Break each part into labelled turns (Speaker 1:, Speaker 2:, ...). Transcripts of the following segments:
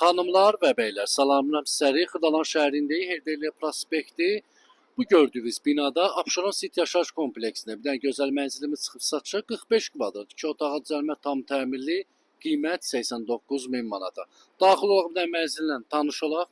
Speaker 1: Xanımlar və bəylər, salamlar sizləri. Xırdalan şəhərindəyi Heydərli prospekti. Bu gördüyünüz binada Abşeron City yaşayış kompleksində bir dənə gözəl mənzilimiz çıxıb satışa 45 kvadrat. 2 otağı düzəlmə tam təmirli, qiymət 89 min manata. Daxil olaq bir dənə mənzillə tanış olaq.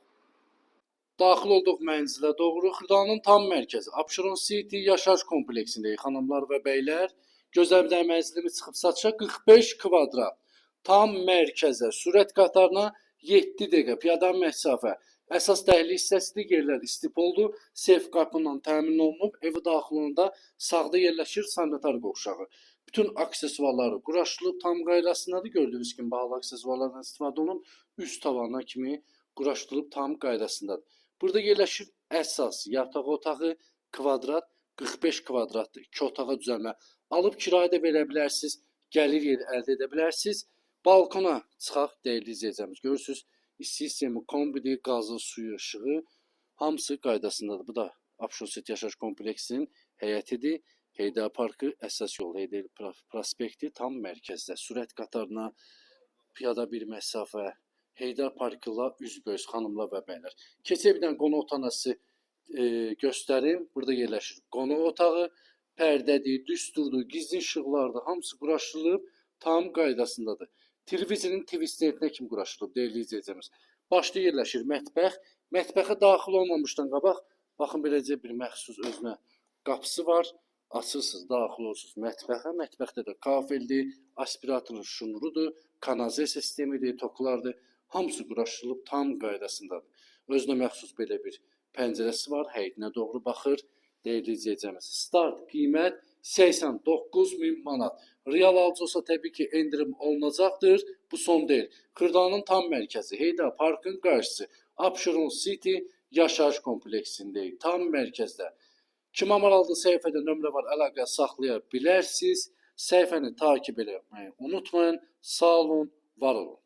Speaker 1: Daxil olduq mənzilə doğru. Xırdalanın tam mərkəzi Abşeron City yaşayış kompleksindəyik xanımlar və bəylər. Gözəl bir dənə mənzilimiz çıxıb satışa 45 kvadrat. Tam mərkəzə, sürət qatarına 7 dəqiqə piyada məsafə. Əsas dəhliz hissəsidir, yerlər istipoldur, sef qapından təmin olunub, evi daxilində sağda yerləşir sanitar qovşağı. Bütün aksesuarları quraşdırılıb tam qaydasındadır. Gördüyünüz kimi bahalı aksesuarlardan istifadə olunub, üst tavana kimi quraşdırılıb tam qaydasındadır. Burada yerləşir əsas yataq otağı, kvadrat 45 kvadratdır. 2 otağa düzəlmə. Alıb kirayə də verə bilərsiniz, gəlir yeri əldə edə bilərsiniz. Balkona çıxaq, dəyərli izləyəcəyimiz. Görürsünüz, isti sistemi, kombidir, qazı, suyu, işığı hamısı qaydasındadır. Bu da Abşeron City yaşayış kompleksinin həyətidir. Heydər Parkı əsas yol, Heydər prospekti tam mərkəzdə. Sürət qatarına piyada bir məsafə, Heydər Parkı ilə üzbəüz xanımlar və bəylər. Keçək bir dənə qonaq otağını göstərim. Burada yerləşir qonaq otağı, pərdədir, düsturdur, gizli işıqlardır, hamısı quraşdırılıb tam qaydasındadır. Televizorun TV standına kimi quraşdırılıb, dəyərli izləyəcəyimiz. Başda yerləşir mətbəx. Mətbəxə daxil olmamışdan qabaq, baxın beləcə bir məxsus özünə qapısı var. Açırsınız, daxil olursunuz mətbəxə. Mətbəxdə də kafeldir, aspiratorun şnurudur, kanalizasiya sistemidir, toklardır. Hamısı quraşdırılıb tam qaydasındadır. Özünə məxsus belə bir pəncərəsi var, həyətinə doğru baxır. Dəyərli izləyəcəyimiz. Start qiymət 89 min manat. Real alıcı olsa təbii ki endirim olunacaqdır. Bu son deyil. Xırdalanın tam mərkəzi, Heydər Parkın qarşısı, Abşeron City yaşayış kompleksindəyik. Tam mərkəzdə. Kim maraqlı səhifədə nömrə var, əlaqə saxlaya bilərsiniz. Səhifəni takib etməyi unutmayın. Sağ olun, var olun.